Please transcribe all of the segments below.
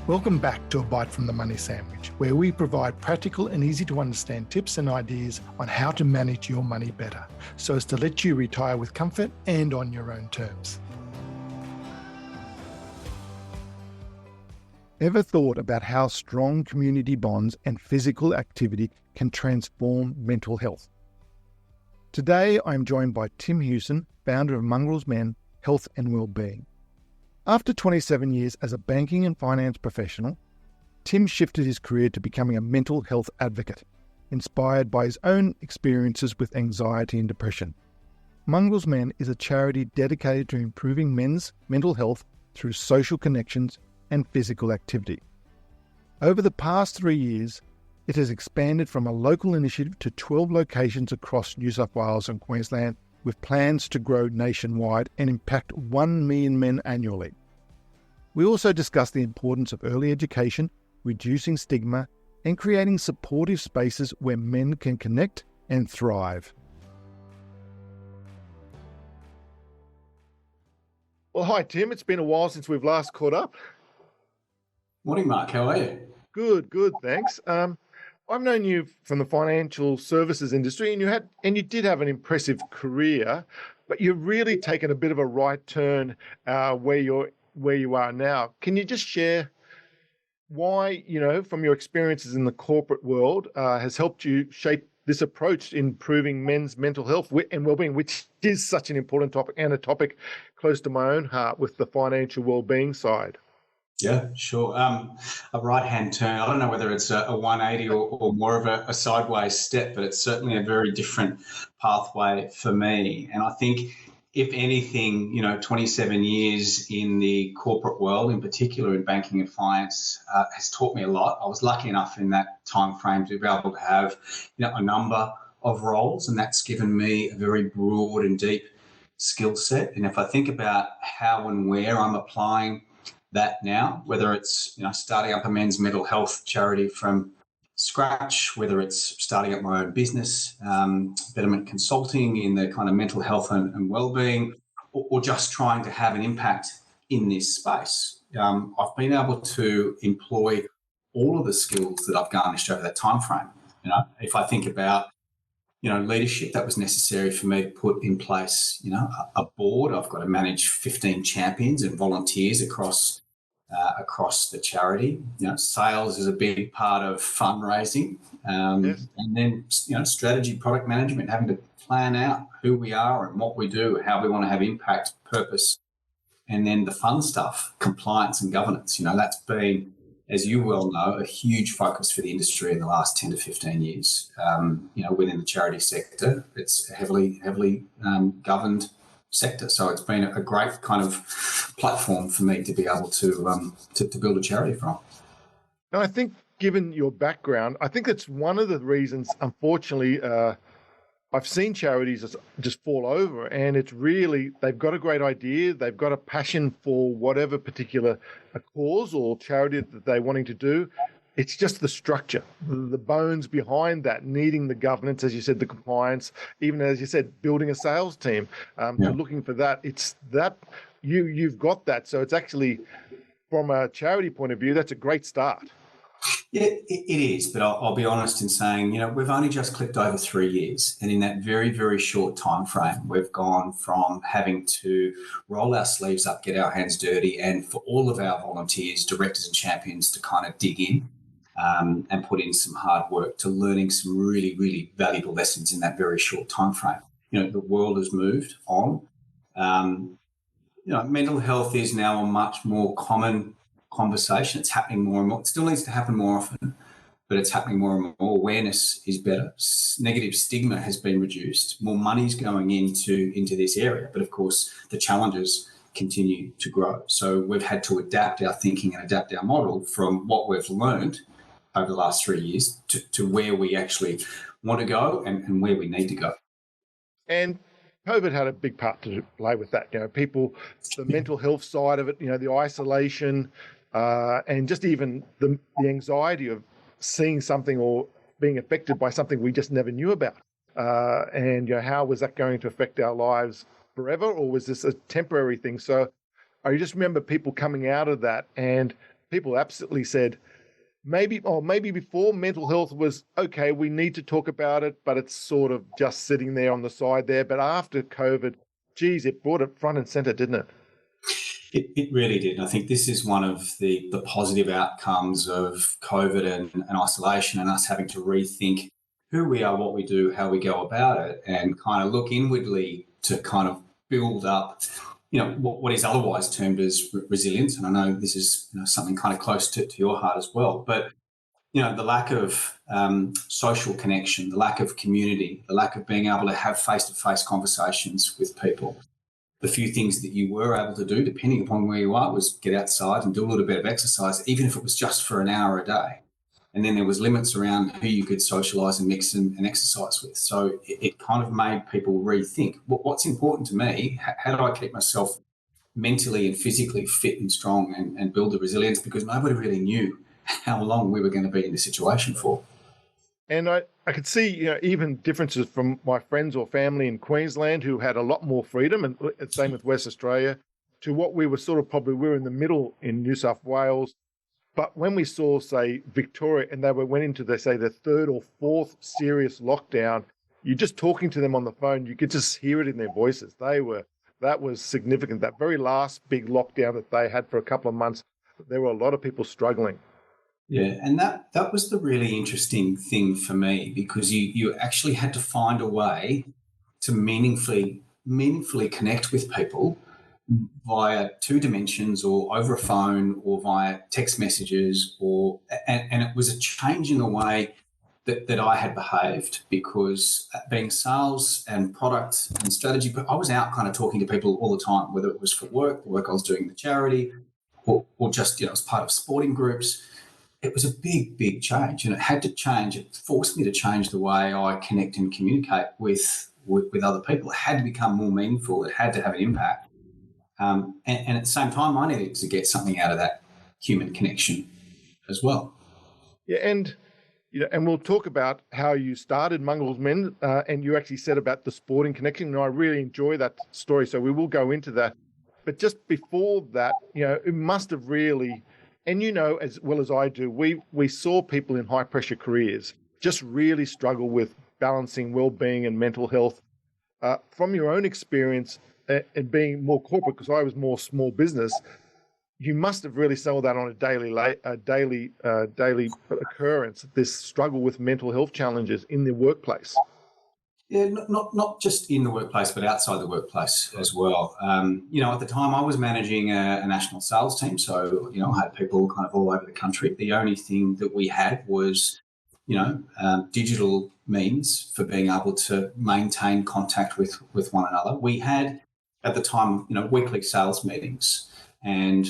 Welcome back to A Bite from the Money Sandwich, where we provide practical and easy to understand tips and ideas on how to manage your money better, so as to let you retire with comfort and on your own terms. Ever thought about how strong community bonds and physical activity can transform mental health? Today, I'm joined by Tim Hewson, founder of Mongrels Men Health and Wellbeing. After 27 years as a banking and finance professional, Tim shifted his career to becoming a mental health advocate, inspired by his own experiences with anxiety and depression. Mongrels Men is a charity dedicated to improving men's mental health through social connections and physical activity. Over the past 3 years, it has expanded from a local initiative to 12 locations across New South Wales and Queensland, with plans to grow nationwide and impact 1 million men annually. We also discuss the importance of early education, reducing stigma, and creating supportive spaces where men can connect and thrive. Well, hi Tim, it's been a while since we've last caught up. Morning, Mark. How are you? Good, thanks. I've known you from the financial services industry, and you did have an impressive career, but you've really taken a bit of a right turn where you are now. Can you just share why, from your experiences in the corporate world, has helped you shape this approach in improving men's mental health and well-being, which is such an important topic and a topic close to my own heart with the financial well-being side? Yeah, sure. A right-hand turn. I don't know whether it's a 180 or more of a sideways step, but it's certainly a very different pathway for me. And I think, if anything, 27 years in the corporate world, in particular in banking and finance, has taught me a lot. I was lucky enough in that time frame to be able to have, a number of roles, and that's given me a very broad and deep skill set. And if I think about how and where I'm applying that now, whether it's starting up a men's mental health charity from scratch, whether it's starting up my own business, Betterment Consulting in the kind of mental health and well-being, or just trying to have an impact in this space, I've been able to employ all of the skills that I've garnished over that time frame. If I think about leadership, that was necessary for me to put in place, a board. I've got to manage 15 champions and volunteers across the charity. Sales is a big part of fundraising, Yes. and then strategy, product management, having to plan out who we are and what we do, how we want to have impact, purpose, and then the fun stuff, compliance and governance. That's been, as you well know, a huge focus for the industry in the last 10 to 15 years. Within the charity sector, it's a heavily governed sector. So it's been a great kind of platform for me to be able to build a charity from. And I think, given your background, I think that's one of the reasons, unfortunately, I've seen charities just fall over, and it's really, they've got a great idea, they've got a passion for whatever particular cause or charity that they're wanting to do. It's just the structure, the bones behind that, needing the governance, as you said, the compliance, even as you said, building a sales team. They're looking for that. It's that you've got that. So it's actually, from a charity point of view, that's a great start. Yeah, it is, but I'll be honest in saying, we've only just clicked over 3 years, and in that very, very short time frame, we've gone from having to roll our sleeves up, get our hands dirty, and for all of our volunteers, directors and champions to kind of dig in and put in some hard work, to learning some really, really valuable lessons in that very short time frame. The world has moved on. Mental health is now a much more common conversation. It's happening more and more. It still needs to happen more often, but it's happening more and more. Awareness is better. Negative stigma has been reduced. More money's going into this area, but of course the challenges continue to grow. So we've had to adapt our thinking and adapt our model from what we've learned over the last 3 years to where we actually want to go and where we need to go. And COVID had a big part to play with that. People, the mental health side of it, the isolation, and just even the anxiety of seeing something or being affected by something we just never knew about. And how was that going to affect our lives forever, or was this a temporary thing? So I just remember people coming out of that and people absolutely said, maybe before mental health was okay, we need to talk about it, but it's sort of just sitting there on the side there. But after COVID, geez, it brought it front and center, didn't it? It really did. And I think this is one of the positive outcomes of COVID and isolation, and us having to rethink who we are, what we do, how we go about it, and kind of look inwardly to kind of build up, what is otherwise termed as resilience. And I know this is something kind of close to your heart as well. But, the lack of social connection, the lack of community, the lack of being able to have face-to-face conversations with people. The few things that you were able to do, depending upon where you are, was get outside and do a little bit of exercise, even if it was just for an hour a day. And then there was limits around who you could socialise and mix and exercise with. So it kind of made people rethink what's important to me. How do I keep myself mentally and physically fit and strong and build the resilience? Because nobody really knew how long we were going to be in this situation for. And I could see, even differences from my friends or family in Queensland who had a lot more freedom, and same with West Australia, to what we were we were in the middle in New South Wales. But when we saw, say, Victoria, and went into, the third or fourth serious lockdown, you're just talking to them on the phone, you could just hear it in their voices. That was significant. That very last big lockdown that they had for a couple of months, there were a lot of people struggling. Yeah, and that was the really interesting thing for me, because you actually had to find a way to meaningfully connect with people via two dimensions, or over a phone, or via text messages, and it was a change in the way that I had behaved, because being sales and product and strategy, but I was out kind of talking to people all the time, whether it was for work, the work I was doing in the charity, or just as part of sporting groups. It was a big, big change, and it had to change. It forced me to change the way I connect and communicate with other people. It had to become more meaningful. It had to have an impact. And at the same time, I needed to get something out of that human connection as well. Yeah, and we'll talk about how you started Mongrels Men, and you actually said about the sporting connection, and I really enjoy that story, so we will go into that. But just before that, it must have really, and as well as I do, we saw people in high-pressure careers just really struggle with balancing well-being and mental health. From your own experience and being more corporate, because I was more small business, you must have really saw that on a daily occurrence, this struggle with mental health challenges in the workplace. Yeah, not just in the workplace, but outside the workplace as well. At the time I was managing a national sales team, so I had people kind of all over the country. The only thing that we had was, digital means for being able to maintain contact with one another. We had at the time, weekly sales meetings, and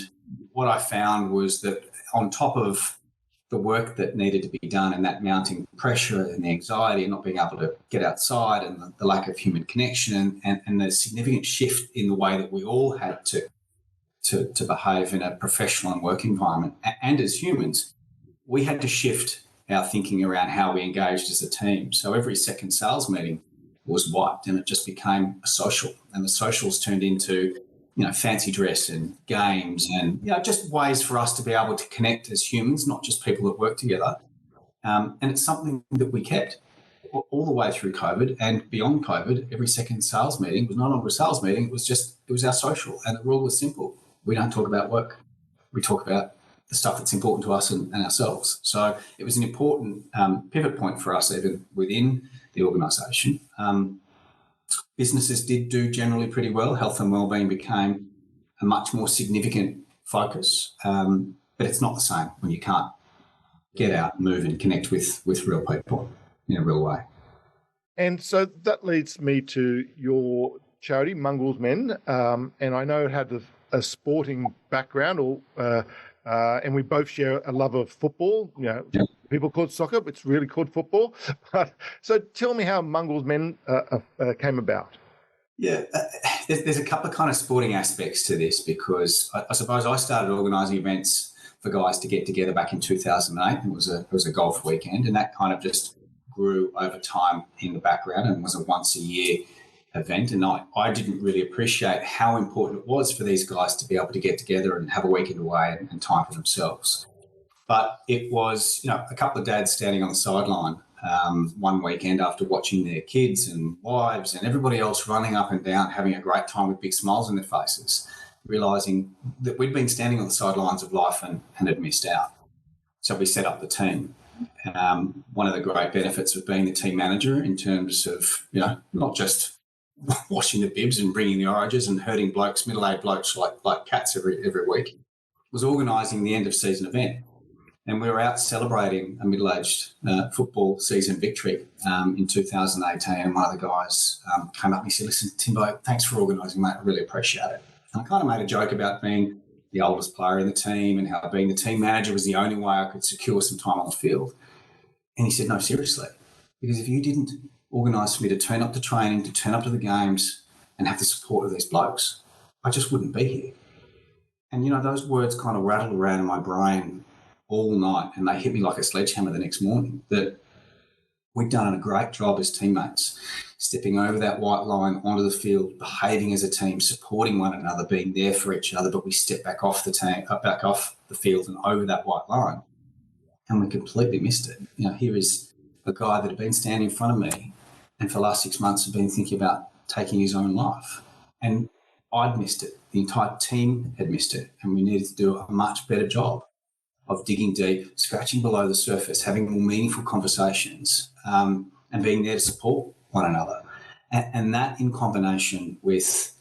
what I found was that on top of the work that needed to be done, and that mounting pressure and the anxiety and not being able to get outside, and the lack of human connection, and the significant shift in the way that we all had to behave in a professional and work environment. And as humans, we had to shift our thinking around how we engaged as a team. So every second sales meeting was wiped, and it just became a social, and the socials turned into fancy dress and games, and just ways for us to be able to connect as humans, not just people that work together. And it's something that we kept all the way through COVID and beyond COVID. Every second sales meeting was no longer a sales meeting; it was our social, and the rule was simple: we don't talk about work. We talk about the stuff that's important to us and ourselves. So it was an important pivot point for us, even within the organisation. Businesses did do generally pretty well. Health and wellbeing became a much more significant focus, but it's not the same when you can't get out, move, and connect with real people in a real way. And so that leads me to your charity, Mongrels Men, and I know it had a sporting background, and we both share a love of football. People call it soccer, but it's really called football. So tell me how Mongrels Men came about. Yeah, there's a couple of kind of sporting aspects to this, because I suppose I started organising events for guys to get together back in 2008. It was a golf weekend, and that kind of just grew over time in the background, and was a once a year event, and I didn't really appreciate how important it was for these guys to be able to get together and have a weekend away and time for themselves. But it was, a couple of dads standing on the sideline one weekend after watching their kids and wives and everybody else running up and down, having a great time with big smiles on their faces, realising that we'd been standing on the sidelines of life and had missed out. So we set up the team. One of the great benefits of being the team manager in terms of, not just washing the bibs and bringing the oranges and herding blokes, middle-aged blokes like cats every week, was organising the end of season event. And we were out celebrating a middle-aged football season victory in 2018. And one of the guys came up and he said, "Listen, Timbo, thanks for organising, mate. I really appreciate it." And I kind of made a joke about being the oldest player in the team and how being the team manager was the only way I could secure some time on the field. And he said, "No, seriously, because if you didn't organise for me to turn up to training, to turn up to the games and have the support of these blokes, I just wouldn't be here." And, those words kind of rattled around in my brain all night, and they hit me like a sledgehammer the next morning, that we'd done a great job as teammates, stepping over that white line onto the field, behaving as a team, supporting one another, being there for each other, but we stepped back off the field and over that white line, and we completely missed it. Here is a guy that had been standing in front of me and for the last 6 months had been thinking about taking his own life. And I'd missed it. The entire team had missed it, and we needed to do a much better job of digging deep, scratching below the surface, having more meaningful conversations, and being there to support one another. And that in combination with,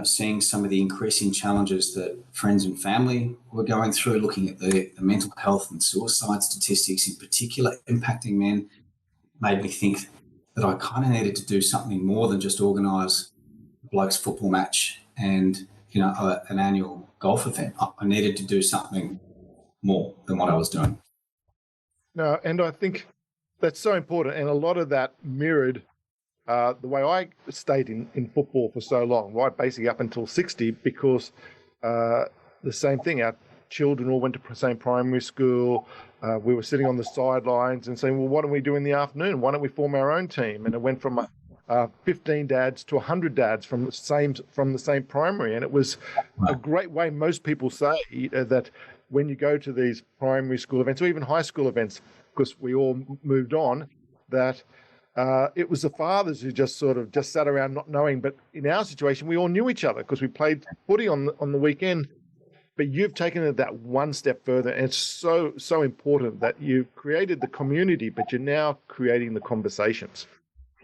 seeing some of the increasing challenges that friends and family were going through, looking at the mental health and suicide statistics in particular impacting men, made me think that I kind of needed to do something more than just organise a blokes football match and, an annual golf event. I needed to do something more than what I was doing. No, and I think that's so important. And a lot of that mirrored the way I stayed in football for so long, right? Basically up until 60, because the same thing, our children all went to the same primary school. We were sitting on the sidelines and saying, well, what do we do in the afternoon? Why don't we form our own team? And it went from 15 dads to 100 dads from the same primary. And it was a great way. Most people say that when you go to these primary school events or even high school events, because we all moved on, that it was the fathers who just sat around not knowing. But in our situation, we all knew each other because we played footy on the weekend. But you've taken it that one step further, and it's so important that you've created the community, but you're now creating the conversations.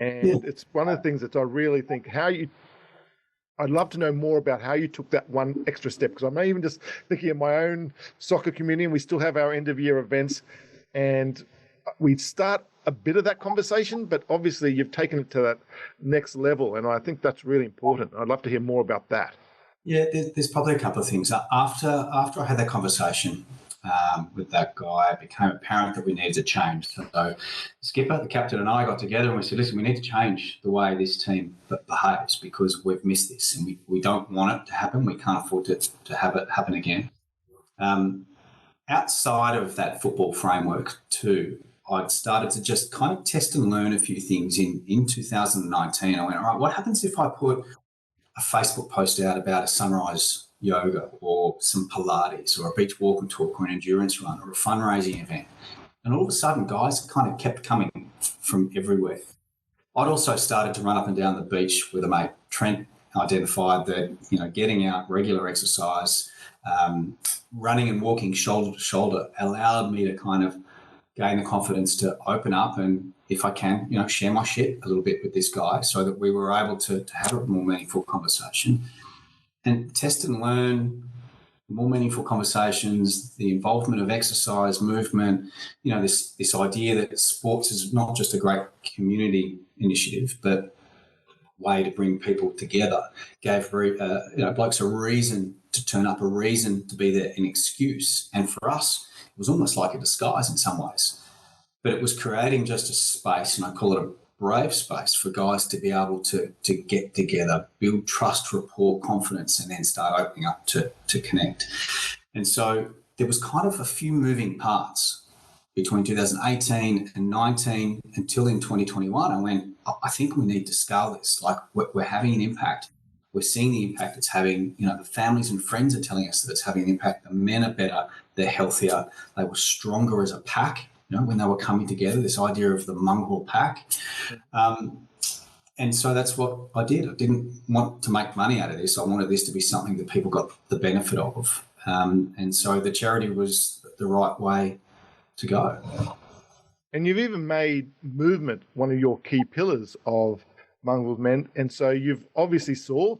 And it's one of the things that I really think I'd love to know more about how you took that one extra step, because I'm even just thinking of my own soccer community, and we still have our end of year events, and we start a bit of that conversation, but obviously you've taken it to that next level, and I think that's really important. I'd love to hear more about that. Yeah, there's probably a couple of things. After I had that conversation with that guy, it became apparent that we needed to change. So Skipper, the captain, and I got together and we said, listen, we need to change the way this team behaves because we've missed this and we don't want it to happen. We can't afford to have it happen again. Outside of that football framework too, I'd started to just kind of test and learn a few things in 2019. I went, all right, what happens if I put a Facebook post out about a sunrise yoga or some Pilates or a beach walk and talk or an endurance run or a fundraising event? And all of a sudden, guys kind of kept coming from everywhere. I'd also started to run up and down the beach with a mate. Trent identified that, getting out, regular exercise, running and walking shoulder to shoulder allowed me to kind of gain the confidence to open up and, if I can, share my shit a little bit with this guy so that we were able to have a more meaningful conversation and test and learn more meaningful conversations, the involvement of exercise, movement, this idea that sports is not just a great community initiative, but a way to bring people together, gave blokes a reason to turn up, a reason to be there, an excuse. And for us, it was almost like a disguise in some ways. But it was creating just a space, and I call it a brave space, for guys to be able to get together, build trust, rapport, confidence, and then start opening up to connect. And so there was kind of a few moving parts between 2018 and 19 until in 2021, I went, I think we need to scale this. Like, we're having an impact. We're seeing the impact it's having. You know, the families and friends are telling us that it's having an impact. The men are better. They're healthier. They were stronger as a pack, you know, when they were coming together, this idea of the mongrel pack. And so that's what I did. I didn't want to make money out of this. I wanted this to be something that people got the benefit of. And so the charity was the right way to go. And you've even made movement one of your key pillars of Mongrels Men. And so you've obviously saw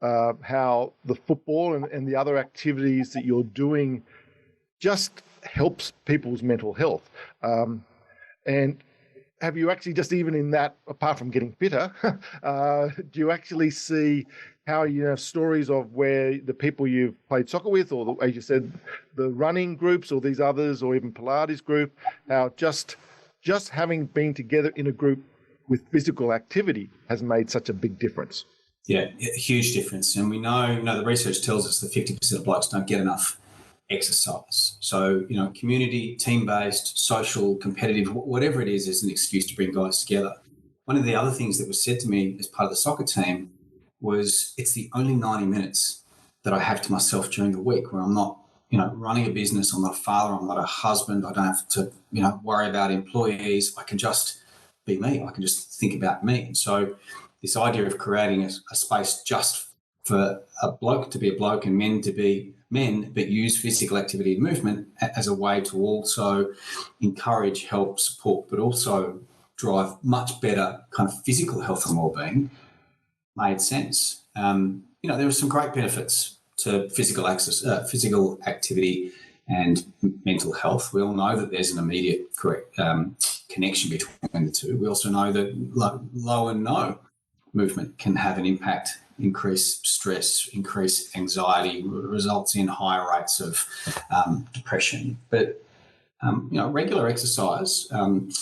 how the football and the other activities that you're doing just helps people's mental health. And have you actually, just even in that, apart from getting fitter, do you actually see how, you know, stories of where the people you've played soccer with, or as you said, the running groups or these others, or even Pilates group, how just having been together in a group with physical activity has made such a big difference? Yeah, a huge difference. And we know, the research tells us that 50% of blokes don't get enough exercise. So, you know, community, team-based, social, competitive, whatever it is an excuse to bring guys together. One of the other things that was said to me as part of the soccer team was, it's the only 90 minutes that I have to myself during the week where I'm not, you know, running a business. I'm not a father. I'm not a husband. I don't have to, you know, worry about employees. I can just be me. I can just think about me. And so this idea of creating a space just for a bloke to be a bloke and men to be men, but use physical activity and movement as a way to also encourage, help, support, but also drive much better kind of physical health and wellbeing, made sense. You know, there are some great benefits to physical activity and mental health. We all know that there's an immediate connection between the two. We also know that low and no movement can have an impact, increase stress, increase anxiety, results in higher rates of depression. But you know, regular exercise,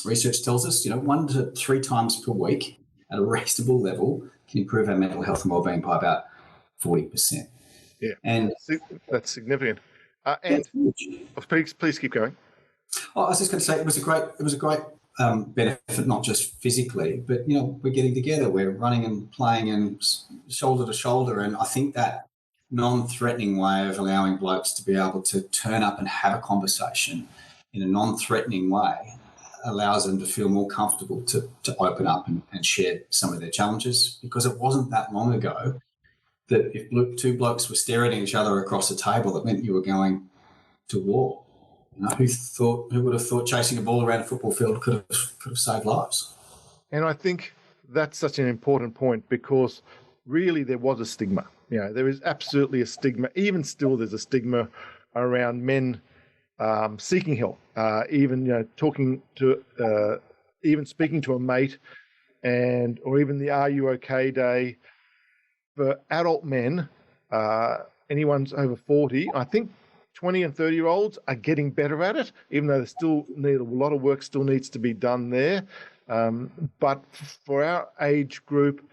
research tells us, you know, 1 to 3 times per week at a reasonable level can improve our mental health and wellbeing by about 40%. Yeah, and that's significant. And please keep going. I was just going to say, it was a great benefit, not just physically, but, you know, we're getting together, we're running and playing and shoulder to shoulder. And I think that non-threatening way of allowing blokes to be able to turn up and have a conversation in a non-threatening way allows them to feel more comfortable to open up and share some of their challenges, because it wasn't that long ago that if 2 blokes were staring at each other across a table, that meant you were going to war. You know, who would have thought chasing a ball around a football field could have saved lives? And I think that's such an important point, because really there was a stigma. You know, there is absolutely a stigma. Even still, there's a stigma around men seeking help. Even, you know, talking to, even speaking to a mate, or even the "Are you okay" day. For adult men, anyone's over 40, I think 20 and 30-year-olds are getting better at it, even though they still need a lot of work still needs to be done there. But for our age group,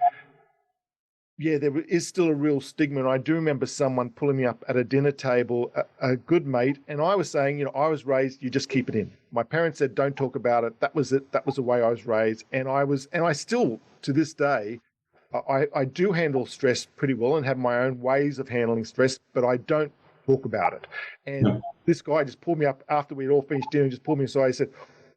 yeah, there is still a real stigma. And I do remember someone pulling me up at a dinner table, a good mate, and I was saying, you know, I was raised, you just keep it in. My parents said, don't talk about it. That was it. That was the way I was raised. And I still, to this day, I do handle stress pretty well and have my own ways of handling stress, but I don't talk about it. And this guy just pulled me up after we'd all finished dinner, just pulled me aside. He said,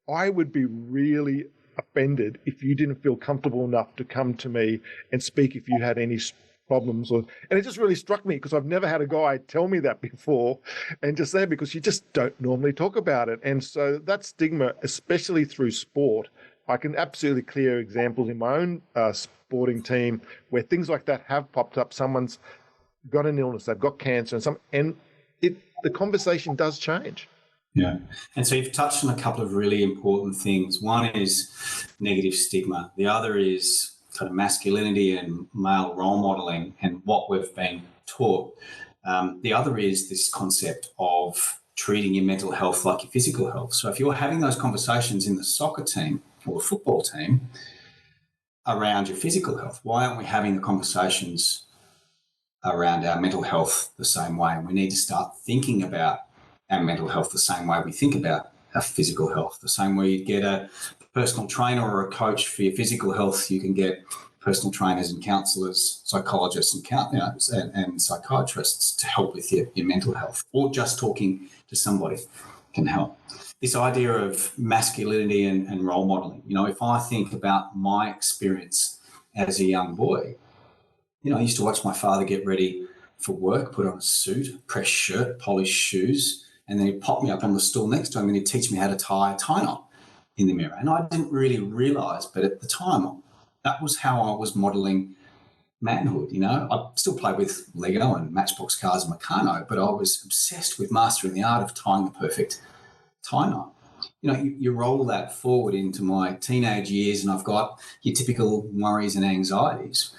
I would be really offended if you didn't feel comfortable enough to come to me and speak if you had any problems. And it just really struck me, because I've never had a guy tell me that before, and just say, because you just don't normally talk about it. And so that stigma, especially through sport, I can absolutely clear examples in my own sporting team where things like that have popped up. Someone's got an illness, they've got cancer, and the conversation does change. Yeah. And so you've touched on a couple of really important things. One is negative stigma. The other is kind of masculinity and male role modeling and what we've been taught. The other is this concept of treating your mental health like your physical health. So if you're having those conversations in the soccer team or the football team around your physical health, why aren't we having the conversations around our mental health the same way? And we need to start thinking about our mental health the same way we think about have physical health. The same way you'd get a personal trainer or a coach for your physical health, you can get personal trainers and counsellors, psychologists and psychiatrists to help with your mental health, or just talking to somebody can help. This idea of masculinity and role modelling, if I think about my experience as a young boy, I used to watch my father get ready for work, put on a suit, press shirt, polish shoes, and then he'd pop me up on the stool next to him and he'd teach me how to tie a tie knot in the mirror. And I didn't really realise, but at the time, that was how I was modelling manhood. I still play with Lego and Matchbox cars and Meccano, but I was obsessed with mastering the art of tying the perfect tie knot. You roll that forward into my teenage years and I've got your typical worries and anxieties,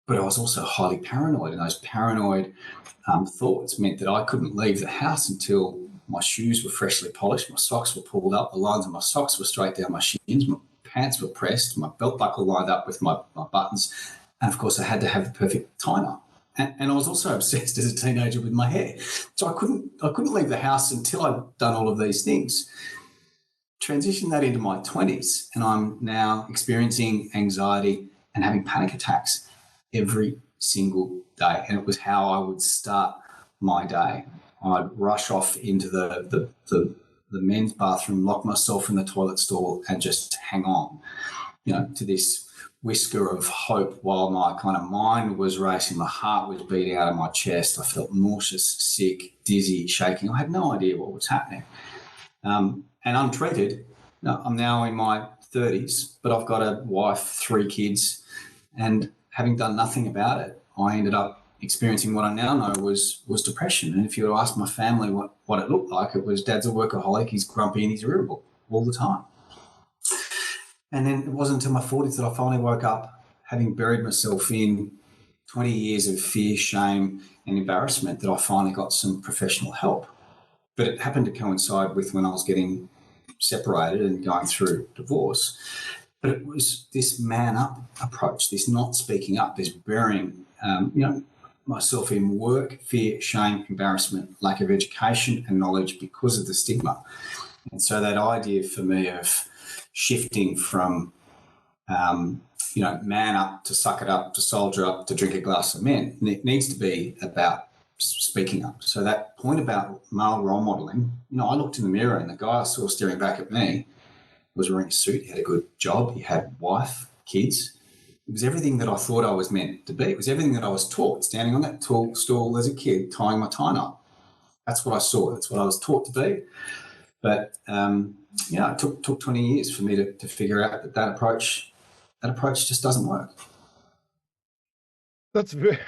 but I was also highly paranoid, and those paranoid thoughts meant that I couldn't leave the house until my shoes were freshly polished, my socks were pulled up, the lines of my socks were straight down my shins, my pants were pressed, my belt buckle lined up with my buttons, and of course I had to have the perfect tie knot. And I was also obsessed as a teenager with my hair. So I couldn't leave the house until I'd done all of these things. Transition that into my 20s, and I'm now experiencing anxiety and having panic attacks every single day. And it was how I would start my day. I'd rush off into the men's bathroom, lock myself in the toilet stall and just hang on, to this whisker of hope while my kind of mind was racing, my heart was beating out of my chest. I felt nauseous, sick, dizzy, shaking. I had no idea what was happening. And untreated, I'm now in my 30s, but I've got a wife, 3 kids, and having done nothing about it, I ended up experiencing what I now know was depression. And if you were to ask my family what it looked like, it was Dad's a workaholic, he's grumpy and he's irritable all the time. And then it wasn't until my 40s that I finally woke up, having buried myself in 20 years of fear, shame and embarrassment, that I finally got some professional help. But it happened to coincide with when I was getting separated and going through divorce. But it was this man up approach, this not speaking up, this burying, myself in work, fear, shame, embarrassment, lack of education and knowledge because of the stigma. And so that idea for me of shifting from, man up to suck it up, to soldier up, to drink a glass of men, it needs to be about speaking up. So that point about male role modelling, I looked in the mirror and the guy I saw staring back at me was wearing a suit, he had a good job, he had a wife, kids. It was everything that I thought I was meant to be. It was everything that I was taught, standing on that stool as a kid, tying my tie knot. That's what I saw. That's what I was taught to be. But, it took 20 years for me to figure out that approach just doesn't work. That's very,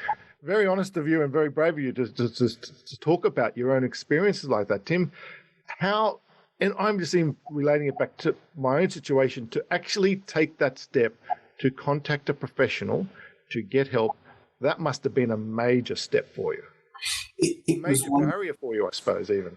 very honest of you and very brave of you to talk about your own experiences like that, Tim. How, and I'm just relating it back to my own situation, to actually take that step to contact a professional to get help, that must have been a major step for you. It was a major barrier for you, I suppose, even.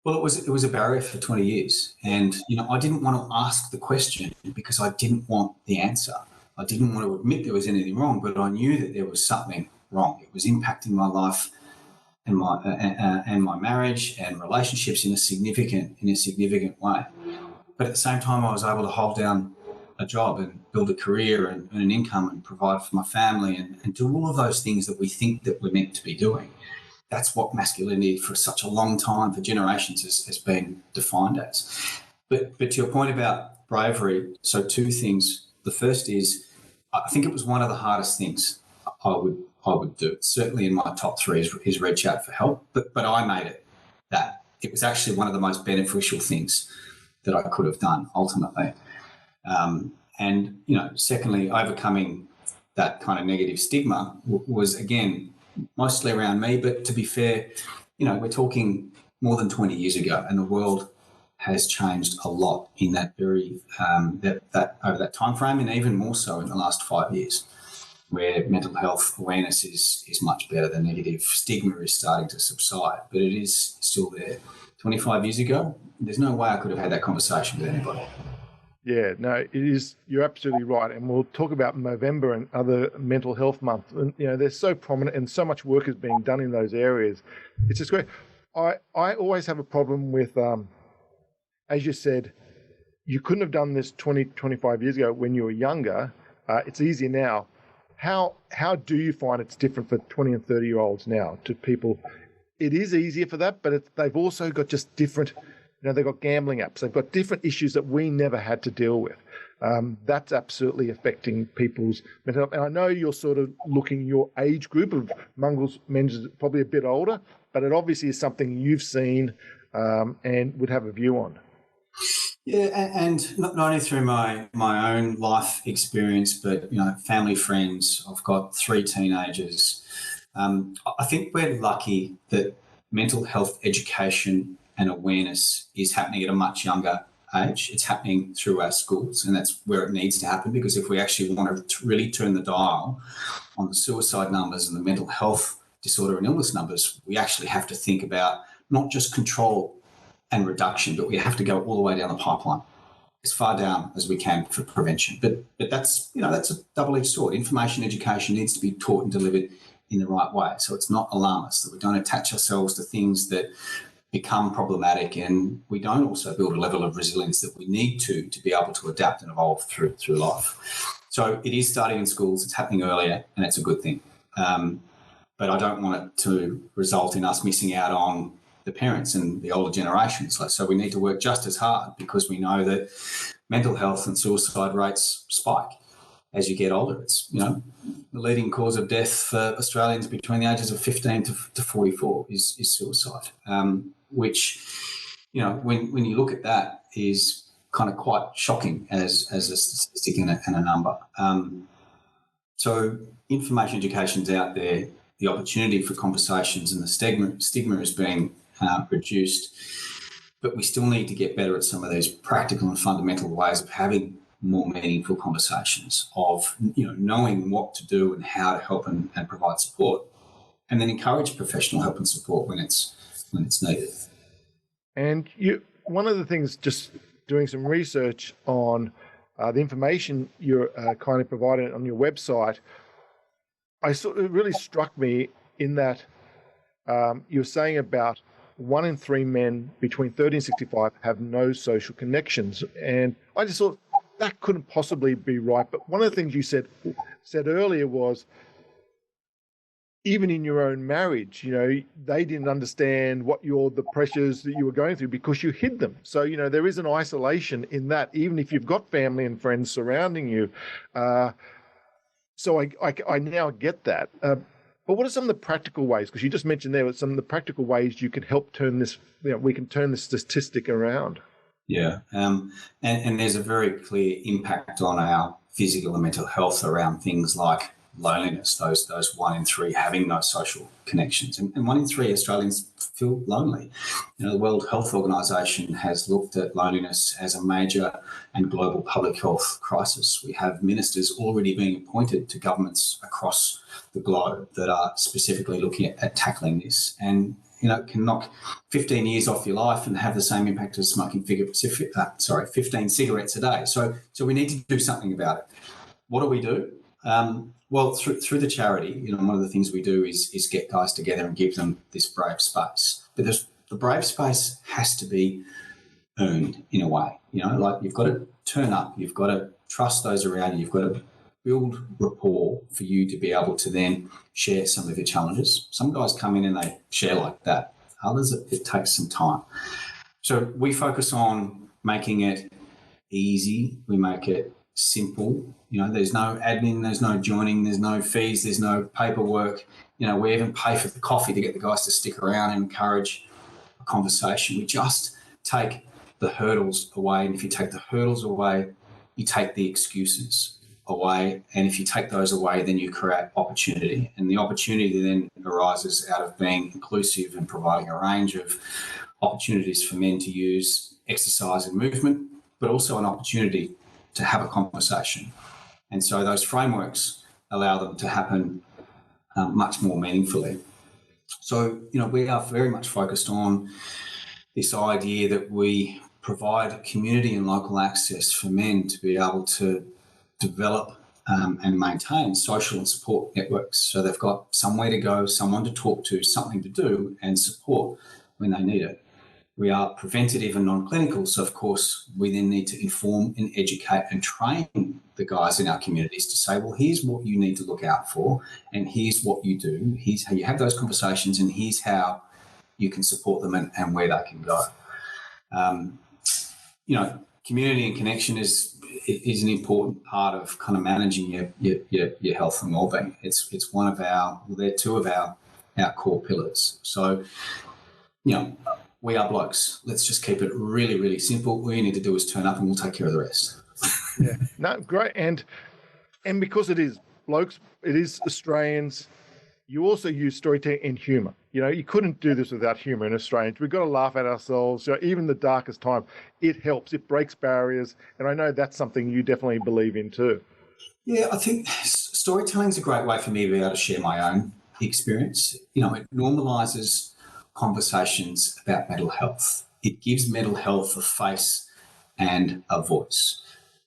Well, it was a barrier for 20 years. And, I didn't want to ask the question because I didn't want the answer. I didn't want to admit there was anything wrong, but I knew that there was something wrong. It was impacting my life and my marriage and relationships in a significant way. But at the same time, I was able to hold down a job and build a career and earn an income and provide for my family and do all of those things that we think that we're meant to be doing. That's what masculinity for such a long time, for generations, has been defined as. But to your point about bravery, so 2 things. The first is, I think it was one of the hardest things I would do. Certainly in my top 3 is reach out for help, but I made it that. It was actually one of the most beneficial things that I could have done ultimately. And, secondly, overcoming that kind of negative stigma was, again, mostly around me. But to be fair, we're talking more than 20 years ago, and the world has changed a lot in that very that over that time frame, and even more so in the last 5 years, where mental health awareness is much better. The negative stigma is starting to subside, but it is still there. 25 years ago, there's no way I could have had that conversation with anybody. Yeah, no, it is. You're absolutely right. And we'll talk about November and other mental health months. And, they're so prominent and so much work is being done in those areas. It's just great. I always have a problem with as you said, you couldn't have done this 20, 25 years ago when you were younger. It's easier now. How do you find it's different for 20 and 30-year-olds now to people? It is easier for that, but they've also got just different, they've got gambling apps. They've got different issues that we never had to deal with. That's absolutely affecting people's mental health. And I know you're sort of looking, your age group of Mongrels Men is probably a bit older, but it obviously is something you've seen and would have a view on. Yeah, and not only through my own life experience, but family, friends. I've got 3 teenagers. I think we're lucky that mental health education and awareness is happening at a much younger age. It's happening through our schools, and that's where it needs to happen, because if we actually want to really turn the dial on the suicide numbers and the mental health disorder and illness numbers, we actually have to think about not just control and reduction, but we have to go all the way down the pipeline as far down as we can for prevention. But that's that's a double-edged sword. Information education needs to be taught and delivered in the right way, so it's not alarmist, that we don't attach ourselves to things that become problematic, and we don't also build a level of resilience that we need to be able to adapt and evolve through life. So it is starting in schools, it's happening earlier, and it's a good thing. But I don't want it to result in us missing out on the parents and the older generations. So we need to work just as hard, because we know that mental health and suicide rates spike as you get older. It's, the leading cause of death for Australians between the ages of 15 to 44 is suicide, which, when you look at that, is kind of quite shocking as a statistic and a number. So information education's out there, the opportunity for conversations and the stigma is being reduced, but we still need to get better at some of these practical and fundamental ways of having more meaningful conversations, of knowing what to do and how to help and provide support, and then encourage professional help and support when it's needed. And one of the things, just doing some research on the information you're kindly providing on your website, it really struck me in that you're saying about 1 in 3 men between 30 and 65 have no social connections. And I just thought that couldn't possibly be right. But one of the things you said earlier was, even in your own marriage, they didn't understand what the pressures that you were going through because you hid them. So, there is an isolation in that, even if you've got family and friends surrounding you. So I now get that. But what are some of the practical ways? Because you just mentioned there some of the practical ways you can help turn this, we can turn this statistic around. Yeah. And there's a very clear impact on our physical and mental health around things like loneliness, those 1 in 3 having no social connections. And 1 in 3 Australians feel lonely. The World Health Organization has looked at loneliness as a major and global public health crisis. We have ministers already being appointed to governments across the globe that are specifically looking at tackling this. And can knock 15 years off your life and have the same impact as smoking 15 cigarettes a day. So we need to do something about it. What do we do? Well, through the charity, one of the things we do is get guys together and give them this brave space. But the brave space has to be earned in a way. Like, you've got to turn up, you've got to trust those around you, you've got to build rapport for you to be able to then share some of your challenges. Some guys come in and they share like that. Others, it takes some time. So we focus on making it easy. We make it simple. There's no admin, there's no joining, there's no fees, there's no paperwork. We even pay for the coffee to get the guys to stick around and encourage a conversation. We just take the hurdles away. And if you take the hurdles away, you take the excuses away. And if you take those away, then you create opportunity. And the opportunity then arises out of being inclusive and providing a range of opportunities for men to use exercise and movement, but also an opportunity to have a conversation. And so those frameworks allow them to happen much more meaningfully. So, we are very much focused on this idea that we provide community and local access for men to be able to develop and maintain social and support networks, so they've got somewhere to go, someone to talk to, something to do, and support when they need it. We are preventative and non-clinical. So, of course, we then need to inform and educate and train the guys in our communities to say, well, here's what you need to look out for, and here's what you do. Here's how you have those conversations, and here's how you can support them and where they can go. Community and connection is an important part of kind of managing your health and wellbeing. It's one of they're two of our core pillars. So, we are blokes. Let's just keep it really, really simple. All you need to do is turn up and we'll take care of the rest. Yeah, no, great. And because it is blokes, it is Australians, you also use storytelling and humour. You couldn't do this without humour in Australians. We've got to laugh at ourselves. Even the darkest time, it helps. It breaks barriers. And I know that's something you definitely believe in too. Yeah, I think storytelling is a great way for me to be able to share my own experience. It normalises conversations about mental health. It gives mental health a face and a voice.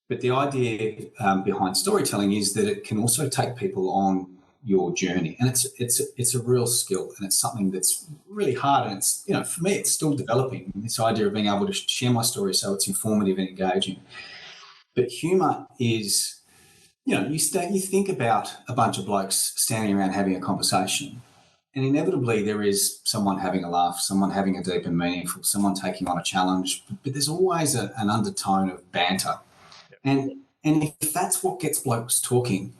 But the idea behind storytelling is that it can also take people on your journey, and it's a real skill, and it's something that's really hard. And it's for me, it's still developing. This idea of being able to share my story so it's informative and engaging. But humour is, you think about a bunch of blokes standing around having a conversation. And inevitably there is someone having a laugh, someone having a deep and meaningful, someone taking on a challenge, but there's always an undertone of banter. And if that's what gets blokes talking,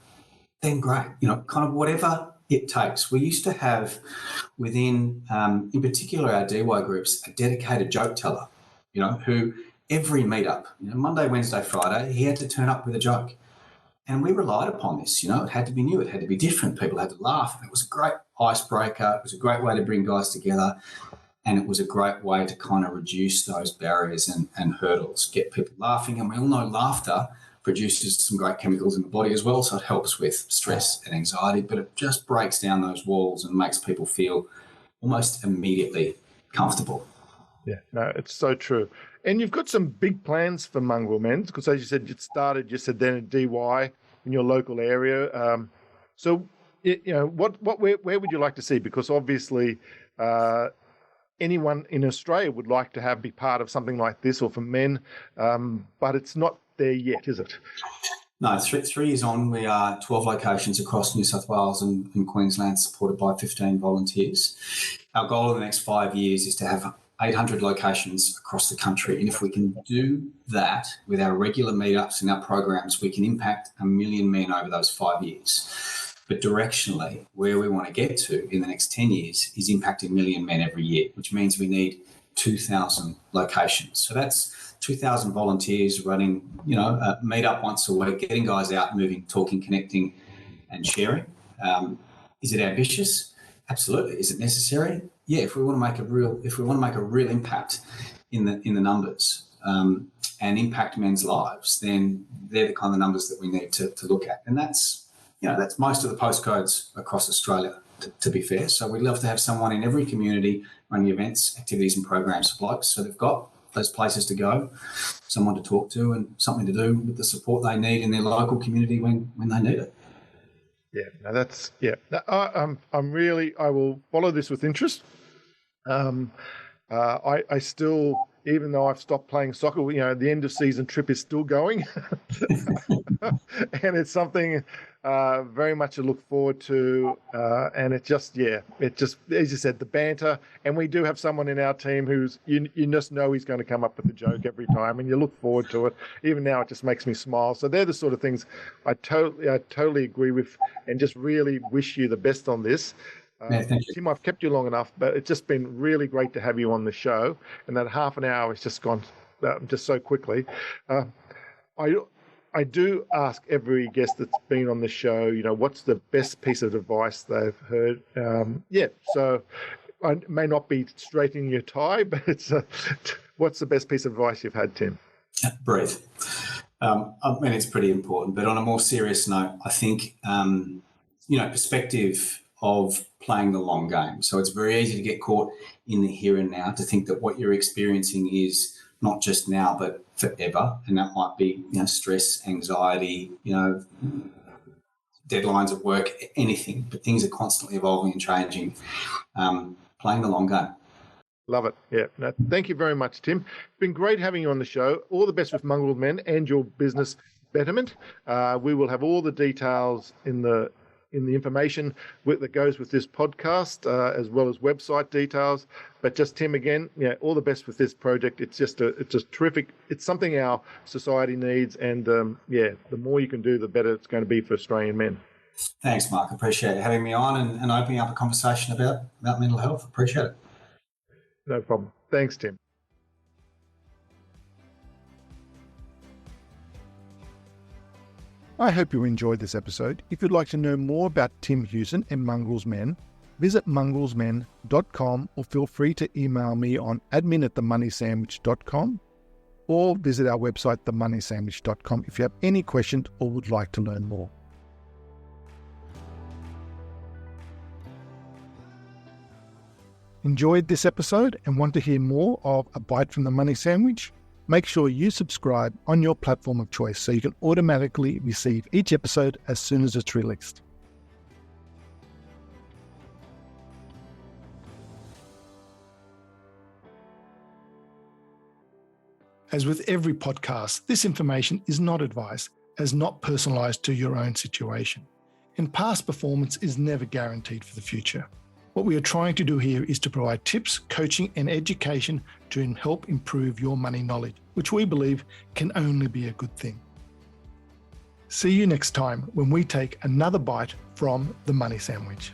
then great, kind of whatever it takes. We used to have within, in particular our DY groups, a dedicated joke teller, who every meetup, Monday, Wednesday, Friday, he had to turn up with a joke. And we relied upon this, it had to be new, it had to be different. People had to laugh. And it was a great icebreaker. It was a great way to bring guys together. And it was a great way to kind of reduce those barriers and hurdles, get people laughing. And we all know laughter produces some great chemicals in the body as well. So it helps with stress and anxiety, but it just breaks down those walls and makes people feel almost immediately comfortable. Yeah, no, it's so true. And you've got some big plans for Mongrel Men, because as you said, you said then at DY in your local area. Where would you like to see? Because obviously anyone in Australia would like to be part of something like this, or for men, but it's not there yet, is it? No, 3 years on, we are 12 locations across New South Wales and Queensland, supported by 15 volunteers. Our goal in the next 5 years is to have 800 locations across the country. And if we can do that with our regular meetups and our programs, we can impact 1 million men over those 5 years. But directionally, where we want to get to in the next 10 years is impacting 1 million men every year, which means we need 2,000 locations. So that's 2,000 volunteers running, a meetup once a week, getting guys out, moving, talking, connecting and sharing. Is it ambitious? Absolutely. Is it necessary? Yeah, if we want to make a real impact in the numbers and impact men's lives, then they're the kind of numbers that we need to look at. And that's most of the postcodes across Australia, to be fair. So we'd love to have someone in every community running events, activities and programs for blokes, so they've got those places to go, someone to talk to, and something to do with the support they need in their local community when they need it. Yeah, no, that's, yeah. I will follow this with interest. I still, even though I've stopped playing soccer, the end of season trip is still going. And it's something very much to look forward to. And it just, as you said, the banter. And we do have someone in our team who's, you just know he's going to come up with a joke every time, and you look forward to it. Even now, it just makes me smile. So they're the sort of things I totally agree with, and just really wish you the best on this. Thank you. Tim, I've kept you long enough, but it's just been really great to have you on the show. And that half an hour has just gone just so quickly. I do ask every guest that's been on the show, what's the best piece of advice they've heard? So I may not be straightening your tie, but it's what's the best piece of advice you've had, Tim? Breathe. It's pretty important. But on a more serious note, I think, perspective of playing the long game. So it's very easy to get caught in the here and now, to think that what you're experiencing is not just now, but forever. And that might be, stress, anxiety, deadlines at work, anything, but things are constantly evolving and changing. Playing the long game. Love it. Yeah. No, thank you very much, Tim. It's been great having you on the show. All the best with Mongrels Men and your business betterment. We will have all the details in the information that goes with this podcast, as well as website details. But just Tim, again, all the best with this project. It's just terrific. It's something our society needs, and the more you can do, the better it's going to be for Australian men. Thanks, Mark. Appreciate it having me on and opening up a conversation about mental health. Appreciate it. No problem. Thanks, Tim. I hope you enjoyed this episode. If you'd like to know more about Tim Hewson and Mongrels Men, visit mongrelsmen.com or feel free to email me on admin@themoneysandwich.com or visit our website, themoneysandwich.com, if you have any questions or would like to learn more. Enjoyed this episode and want to hear more of A Bite from the Money Sandwich? Make sure you subscribe on your platform of choice so you can automatically receive each episode as soon as it's released. As with every podcast, this information is not advice, as not personalised to your own situation. And past performance is never guaranteed for the future. What we are trying to do here is to provide tips, coaching and education to help improve your money knowledge, which we believe can only be a good thing. See you next time when we take another bite from the Money Sandwich.